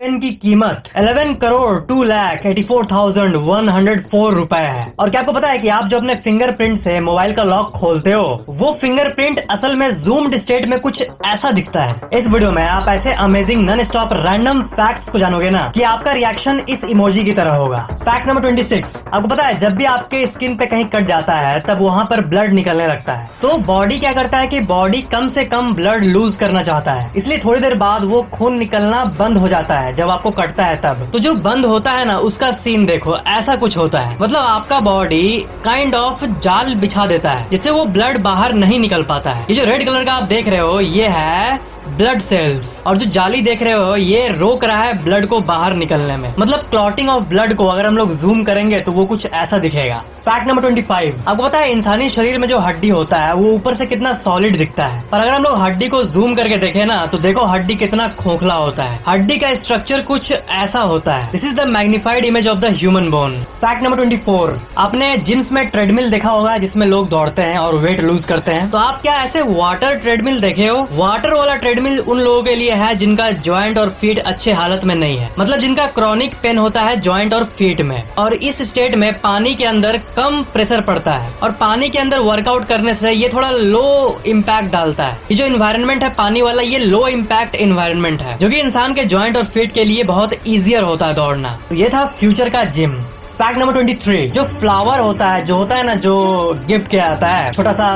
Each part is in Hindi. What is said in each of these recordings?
पेन की कीमत 11 करोड़ 2,84,104 रुपए है। और क्या आपको पता है कि आप जो अपने फिंगरप्रिंट से मोबाइल का लॉक खोलते हो वो फिंगरप्रिंट असल में जूम्ड स्टेट में कुछ ऐसा दिखता है। इस वीडियो में आप ऐसे amazing non stop random facts को जानोगे ना कि आपका रिएक्शन इस इमोजी की तरह होगा। फैक्ट नंबर 26, आपको पता है जब भी आपके स्किन पे कहीं कट जाता है तब वहाँ पर ब्लड निकलने लगता है। तो बॉडी क्या करता है कि बॉडी कम से कम ब्लड लूज करना चाहता है, इसलिए थोड़ी देर बाद वो खून निकलना बंद हो जाता है जब आपको कटता है तब। तो जो बंद होता है ना उसका सीन देखो, ऐसा कुछ होता है। मतलब आपका बॉडी काइंड ऑफ जाल बिछा देता है जिससे वो ब्लड बाहर नहीं निकल पाता है। ये जो रेड कलर का आप देख रहे हो ये है ब्लड सेल्स, और जो जाली देख रहे हो ये रोक रहा है ब्लड को बाहर निकलने में। मतलब क्लॉटिंग ऑफ ब्लड को अगर हम लोग जूम करेंगे तो वो कुछ ऐसा दिखेगा। फैक्ट नंबर 25, आपको पता है इंसानी शरीर में जो हड्डी होता है वो ऊपर से कितना सॉलिड दिखता है, पर अगर हम लोग हड्डी को जूम करके देखें ना तो देखो हड्डी कितना खोखला होता है। हड्डी का स्ट्रक्चर कुछ ऐसा होता है। This is the magnified image of the human bone. Fact number 24, आपने जिम्स में ट्रेडमिल देखा होगा जिसमें लोग दौड़ते हैं और वेट लूज करते हैं। तो आप क्या ऐसे वाटर ट्रेडमिल देखे हो? वाटर वाला ट्रेडमिल उन लोगों के लिए है जिनका जॉइंट और फीट अच्छे हालत में नहीं है, मतलब जिनका क्रॉनिक पेन होता है जॉइंट और फीट में, और इस स्टेट में पानी के अंदर कम प्रेशर पड़ता है और पानी के अंदर वर्कआउट करने से ये थोड़ा लो इम्पैक्ट डालता है। ये जो इन्वायरमेंट है पानी वाला ये लो इम्पैक्ट इन्वायरमेंट है जो कि इंसान के जॉइंट और फीट के लिए बहुत ईजियर होता है दौड़ना। तो ये था फ्यूचर का जिम। फैक्ट नंबर 23, जो फ्लावर होता है जो होता है ना जो गिफ्ट किया जाता है, छोटा सा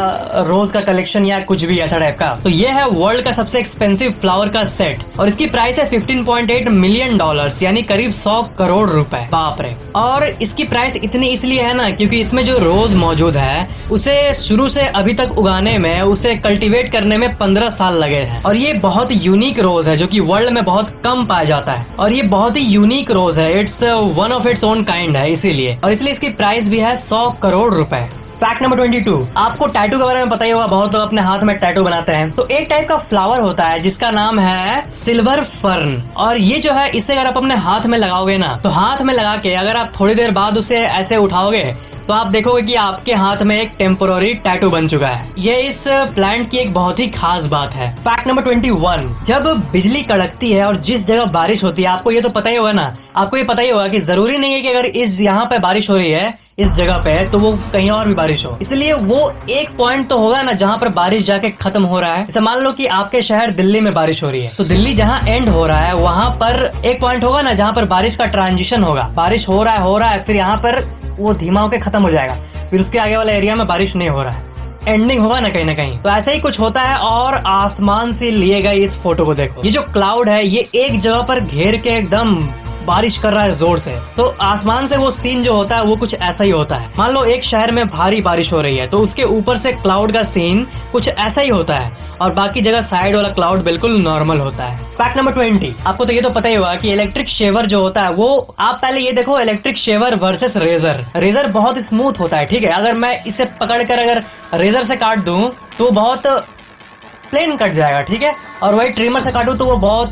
रोज का कलेक्शन या कुछ भी ऐसा टाइप का, तो ये है वर्ल्ड का सबसे एक्सपेंसिव फ्लावर का सेट और इसकी प्राइस है $15.8 मिलियन, यानी करीब 100 करोड़ रुपए। बाप रे। और इसकी प्राइस इतनी इसलिए है ना क्योंकि इसमें जो रोज मौजूद है उसे शुरू से अभी तक उगाने में, उसे कल्टीवेट करने में 15 साल लगे हैं। और ये बहुत यूनिक रोज है जो कि वर्ल्ड में बहुत कम पाया जाता है और ये बहुत ही यूनिक रोज है। It's one of its own kind है इसीलिए, और इसलिए इसकी प्राइस भी है 100 करोड़ रुपए। फैक्ट नंबर 22, आपको टैटू के बारे में पता ही होगा, बहुत लोग अपने हाथ में टैटू बनाते हैं। तो एक टाइप का फ्लावर होता है जिसका नाम है सिल्वर फर्न, और ये जो है इसे अगर आप अपने हाथ में लगाओगे ना तो हाथ में लगा के अगर आप थोड़ी देर बाद उसे ऐसे उठाओगे तो आप देखोगे कि आपके हाथ में एक टेम्पोररी टैटू बन चुका है। ये इस प्लांट की एक बहुत ही खास बात है। फैक्ट नंबर 21, जब बिजली कड़कती है और जिस जगह बारिश होती है, आपको ये तो पता ही होगा ना, आपको ये पता ही होगा कि जरूरी नहीं है कि अगर इस यहाँ पे बारिश हो रही है इस जगह पे तो वो कहीं और भी बारिश हो, इसलिए वो एक पॉइंट तो होगा ना जहाँ पर बारिश जाके खत्म हो रहा है। जैसे मान लो कि आपके शहर दिल्ली में बारिश हो रही है तो दिल्ली जहाँ एंड हो रहा है वहाँ पर एक पॉइंट होगा ना जहाँ पर बारिश का ट्रांजिशन होगा। बारिश हो रहा है फिर यहाँ पर वो धीमा होकर खत्म हो जाएगा, फिर उसके आगे वाले एरिया में बारिश नहीं हो रहा है, एंडिंग होगा ना कहीं। तो ऐसा ही कुछ होता है। और आसमान से लिए गए इस फोटो को देखो, ये जो क्लाउड है ये एक जगह पर घेर के एकदम बारिश कर रहा है जोर से। तो आसमान से वो सीन जो होता है वो कुछ ऐसा ही होता है। मान लो एक शहर में भारी बारिश हो रही है तो उसके ऊपर से क्लाउड का सीन कुछ ऐसा ही होता है और बाकी जगह साइड वाला क्लाउड बिल्कुल नॉर्मल होता है। फैक्ट नंबर 20, आपको तो ये तो पता ही होगा कि इलेक्ट्रिक शेवर जो होता है वो, आप पहले ये देखो electric shaver versus razor. Razor बहुत स्मूथ होता है, ठीक है, अगर मैं इसे पकड़कर अगर रेजर से काट दूं तो बहुत प्लेन कट जाएगा, ठीक है, और वही ट्रिमर से काटूं तो वो बहुत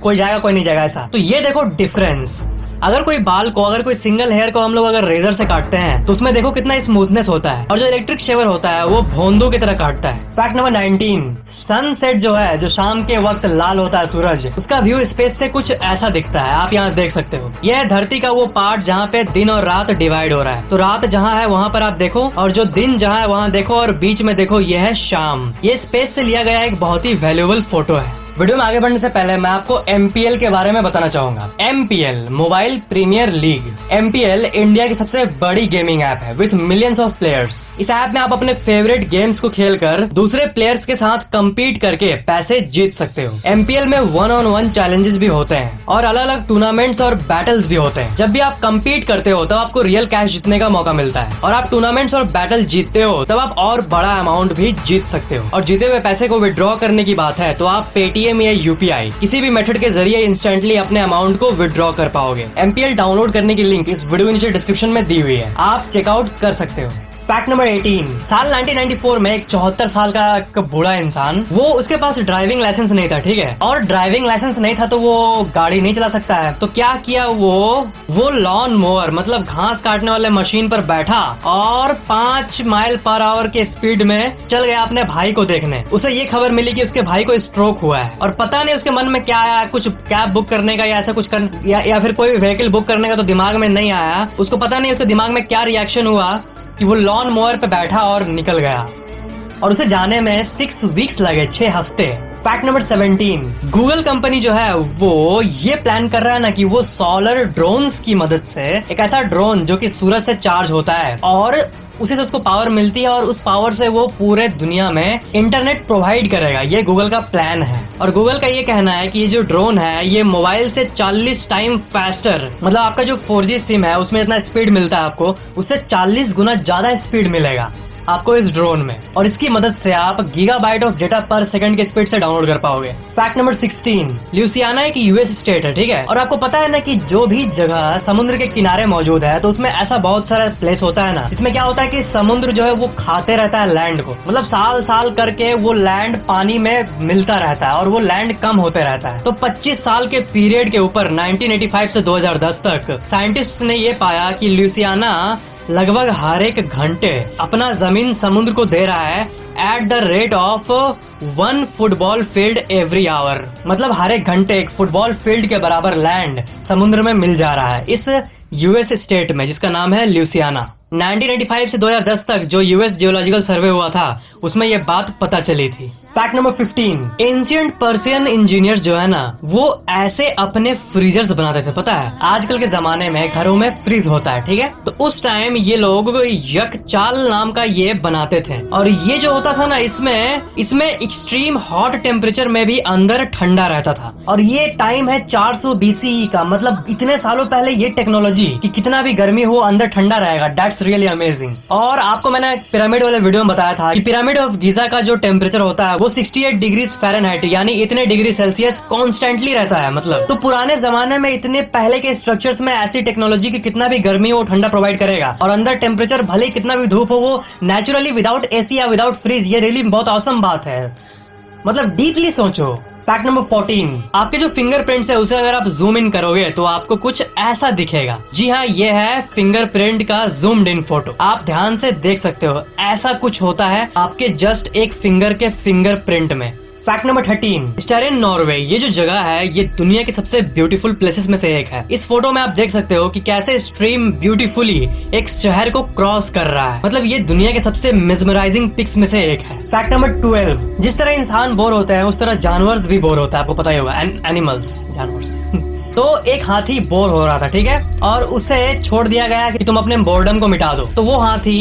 कोई जाएगा कोई नहीं जाएगा ऐसा। तो ये देखो डिफरेंस, अगर कोई बाल को, अगर कोई सिंगल हेयर को हम लोग अगर रेजर से काटते हैं तो उसमें देखो कितना स्मूथनेस होता है, और जो इलेक्ट्रिक शेवर होता है वो भोंदू की तरह काटता है। फैक्ट नंबर 19, सनसेट जो है, जो शाम के वक्त लाल होता है सूरज, उसका व्यू स्पेस से कुछ ऐसा दिखता है। आप यहाँ देख सकते हो, यह है धरती का वो पार्ट जहाँ पे दिन और रात डिवाइड हो रहा है। तो रात जहाँ है वहाँ पर आप देखो, और जो दिन जहाँ है वहाँ देखो, और बीच में देखो ये है शाम। ये स्पेस से लिया गया एक बहुत ही वैल्यूएबल फोटो है। वीडियो में आगे बढ़ने से पहले मैं आपको MPL के बारे में बताना चाहूंगा। MPL mobile premier league. MPL India की सबसे बड़ी गेमिंग ऐप है विथ मिलियंस ऑफ प्लेयर्स। इस ऐप में आप अपने फेवरेट गेम्स को खेलकर दूसरे प्लेयर्स के साथ कम्पीट करके पैसे जीत सकते हो। MPL में 1-on-1 चैलेंजेस भी होते हैं और अलग अलग टूर्नामेंट्स और बैटल्स भी होते हैं। जब भी आप कम्पीट करते हो तब आपको रियल कैश जीतने का मौका मिलता है, और आप टूर्नामेंट्स और बैटल जीतते हो तब आप और बड़ा अमाउंट भी जीत सकते हो। और जीते हुए पैसे को विड्रॉ करने की बात है तो आप पेटीएम या UPI किसी भी मेथड के जरिए इंस्टेंटली अपने अमाउंट को विड्रॉ कर पाओगे। MPL डाउनलोड करने की लिंक इस वीडियो के नीचे डिस्क्रिप्शन में दी हुई है, आप चेकआउट कर सकते हो। फैक्ट नंबर 18, साल 1994 में एक 74 साल का एक बूढ़ा इंसान, वो उसके पास ड्राइविंग लाइसेंस नहीं था, ठीक है, और ड्राइविंग लाइसेंस नहीं था तो वो गाड़ी नहीं चला सकता है। तो क्या किया वो लॉन मोवर मतलब घास काटने वाले मशीन पर बैठा और 5 माइल पर आवर के स्पीड में चल गया अपने भाई को देखने। उसे ये खबर मिली कि उसके भाई को स्ट्रोक हुआ है और पता नहीं उसके मन में क्या आया, कुछ कैब बुक करने का या ऐसा कुछ या फिर कोई व्हीकल बुक करने का तो दिमाग में नहीं आया। उसको पता नहीं उसके दिमाग में क्या रिएक्शन हुआ कि वो लॉन मोवर पे बैठा और निकल गया और उसे जाने में 6 वीक्स लगे, 6 हफ्ते। फैक्ट नंबर 17, गूगल कंपनी जो है वो ये प्लान कर रहा है ना कि वो सोलर ड्रोन्स की मदद से एक ऐसा ड्रोन जो कि सूरज से चार्ज होता है और उसी से उसको पावर मिलती है और उस पावर से वो पूरे दुनिया में इंटरनेट प्रोवाइड करेगा। ये गूगल का प्लान है और गूगल का ये कहना है कि ये जो ड्रोन है ये मोबाइल से 40 टाइम फास्टर, मतलब आपका जो 4G सिम है उसमें इतना स्पीड मिलता है आपको, उससे 40 गुना ज्यादा स्पीड मिलेगा आपको इस ड्रोन में और इसकी मदद से आप गीगाबाइट ऑफ डेटा पर सेकंड के स्पीड से डाउनलोड कर पाओगे। फैक्ट नंबर 16, ल्यूसियाना एक यूएस स्टेट है, ठीक है, और आपको पता है ना कि जो भी जगह समुद्र के किनारे मौजूद है तो उसमें ऐसा बहुत सारा प्लेस होता है ना, इसमें क्या होता है कि समुद्र जो है वो खाते रहता है लैंड को, मतलब साल साल करके वो लैंड पानी में मिलता रहता है और वो लैंड कम होते रहता है। तो 25 साल के पीरियड के ऊपर 1985 से 2010 तक साइंटिस्ट ने ये पाया कि ल्यूसियाना लगभग हर एक घंटे अपना जमीन समुद्र को दे रहा है at the rate of 1 football field every hour, मतलब हर एक घंटे एक फुटबॉल फील्ड के बराबर लैंड समुद्र में मिल जा रहा है इस यूएस स्टेट में जिसका नाम है ल्यूसियाना। 1995 से 2010 तक जो यूएस जियोलॉजिकल सर्वे हुआ था उसमें ये बात पता चली थी। Fact number 15, ancient Persian engineers जो है ना वो ऐसे अपने फ्रीजर्स बनाते थे, पता है आजकल के जमाने में घरों में फ्रीज होता है, ठीक है, तो उस टाइम ये लोग यकचाल नाम का ये बनाते थे और ये जो होता था ना इसमें एक्सट्रीम हॉट टेम्परेचर में भी अंदर ठंडा रहता था और ये टाइम है 400 BCE का, मतलब इतने सालों पहले ये टेक्नोलॉजी कि कितना भी गर्मी हो अंदर ठंडा रहेगा। That's really amazing. और आपको मैंने पिरामिड वाले वीडियो में बताया था कि पिरामिड ऑफ गीजा का जो टेम्परेचर होता है वो 68 डिग्री फ़ारेनहाइट यानी इतने डिग्री सेल्सियस कॉन्स्टेंटली रहता है, मतलब तो पुराने जमाने में इतने पहले के स्ट्रक्चर्स में ऐसी टेक्नोलॉजी की कितना भी गर्मी हो ठंडा प्रोवाइड करेगा और अंदर टेम्परेचर भले कितना भी धूप हो वो नेचुरली विदाउट एसी या विदाउट फ्रीज। ये रियली बहुत ऑसम बात है, मतलब डीपली सोचो। फैक्ट नंबर 14, आपके जो फिंगरप्रिंट्स है उसे अगर आप जूम इन करोगे तो आपको कुछ ऐसा दिखेगा। जी हाँ, ये है फिंगरप्रिंट का जूम्ड इन फोटो, आप ध्यान से देख सकते हो ऐसा कुछ होता है आपके जस्ट एक फिंगर के फिंगरप्रिंट में। फैक्ट नंबर 13, स्टेरेन नॉर्वे ये जो जगह है ये दुनिया के सबसे ब्यूटीफुल प्लेसेस में से एक है। इस फोटो में आप देख सकते हो कि कैसे स्ट्रीम ब्यूटीफुली एक शहर को क्रॉस कर रहा है, मतलब ये दुनिया के सबसे मेस्मराइजिंग पिक्स में से एक है। फैक्ट नंबर 12, जिस तरह इंसान बोर होते हैं उस तरह जानवर भी बोर होता है, आपको पता ही होगा, एनिमल्स जानवर। तो एक हाथी बोर हो रहा था, ठीक है, और उसे छोड़ दिया गया कि तुम अपने बोर्डम को मिटा दो। तो वो हाथी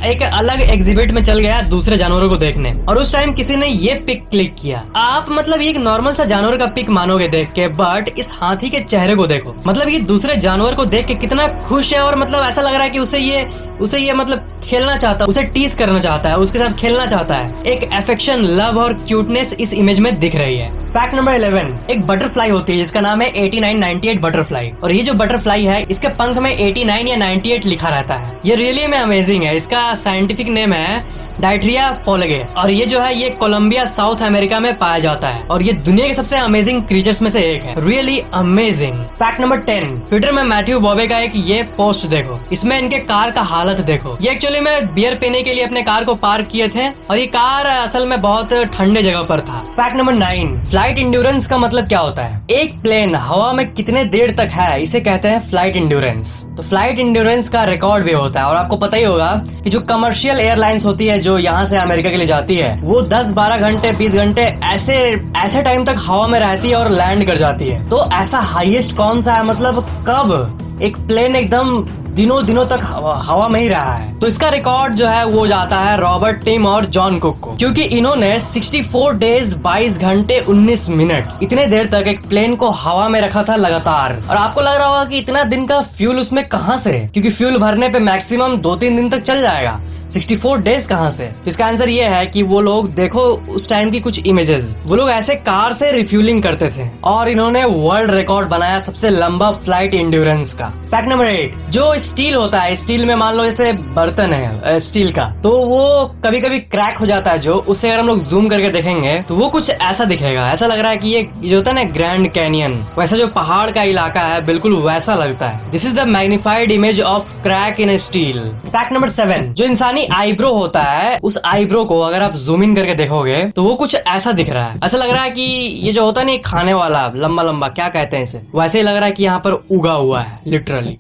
एक अलग एग्जिबिट में चल गया दूसरे जानवरों को देखने और उस टाइम किसी ने ये पिक क्लिक किया। आप मतलब ये एक नॉर्मल सा जानवर का पिक मानोगे देख के, बट इस हाथी के चेहरे को देखो, मतलब ये दूसरे जानवर को देख के कितना खुश है और मतलब ऐसा लग रहा है कि उसे ये मतलब खेलना चाहता है, उसे टीज करना चाहता है, उसके साथ खेलना चाहता है। एक अफेक्शन, लव और क्यूटनेस इस इमेज में दिख रही है। फैक्ट नंबर 11, एक बटरफ्लाई होती है जिसका नाम है 8998 बटरफ्लाई और ये जो बटरफ्लाई है इसके पंख में 89 या 98 लिखा रहता है। ये रियली में अमेजिंग है। इसका साइंटिफिक नेम है डाइट्रिया फोलगे और ये जो है ये कोलंबिया साउथ अमेरिका में पाया जाता है और ये दुनिया के सबसे अमेजिंग क्रीचर्स में से एक है। Really amazing. Fact number 10, Twitter में मैथ्यू बॉबे का एक ये पोस्ट देखो, इसमें इनके कार का हालत देखो। ये एक्चुअली में बियर पीने के लिए अपने कार को पार्क किए थे और ये कार असल में बहुत ठंडे जगह पर था। फैक्ट नंबर 9, फ्लाइट इंड्योरेंस का मतलब क्या होता है? एक प्लेन हवा में कितने देर तक है इसे कहते हैं फ्लाइट इंड्योरेंस। तो फ्लाइट इंड्योरेंस का रिकॉर्ड भी होता है और आपको पता ही होगा कि जो कमर्शियल एयरलाइंस होती है जो यहाँ से अमेरिका के लिए जाती है वो 10-12 घंटे 20 घंटे ऐसे टाइम तक हवा में रहती है और लैंड कर जाती है। तो ऐसा हाईएस्ट कौन सा है, मतलब कब एक प्लेन एकदम दिनों तक हवा में ही रहा है? तो इसका रिकॉर्ड जो है वो जाता है रॉबर्ट टिम और जॉन कुक को, क्योंकि इन्होंने 64 डेज 22 घंटे 19 मिनट इतने देर तक एक प्लेन को हवा में रखा था लगातार। और आपको लग रहा होगा कि इतना दिन का फ्यूल उसमें कहां से, क्योंकि फ्यूल भरने पे मैक्सिमम 2-3 दिन तक चल जाएगा, 64 डेज कहाँ से? इसका आंसर ये है कि वो लोग देखो उस टाइम की कुछ इमेजेस, वो लोग ऐसे कार से रिफ्यूलिंग करते थे और इन्होंने वर्ल्ड रिकॉर्ड बनाया सबसे लंबा फ्लाइट इंड्योरेंस का। फैक्ट नंबर 8, जो स्टील होता है, स्टील में मान लो जैसे बर्तन है स्टील का, तो वो कभी कभी क्रैक हो जाता है, जो उससे अगर हम लोग जूम करके देखेंगे तो वो कुछ ऐसा दिखेगा। ऐसा लग रहा है कि ये जो होता है ना ग्रैंड कैनियन, वैसा जो पहाड़ का इलाका है बिल्कुल वैसा लगता है। This is the magnified image of crack in steel. Fact number 7, जो इंसानी आईब्रो होता है, उस आईब्रो को अगर आप जूम इन करके देखोगे तो वो कुछ ऐसा दिख रहा है। ऐसा लग रहा है कि ये जो होता है ना खाने वाला लंबा लंबा, क्या कहते हैं इसे, वैसे ही लग रहा है कि यहाँ पर उगा हुआ है लिटरली।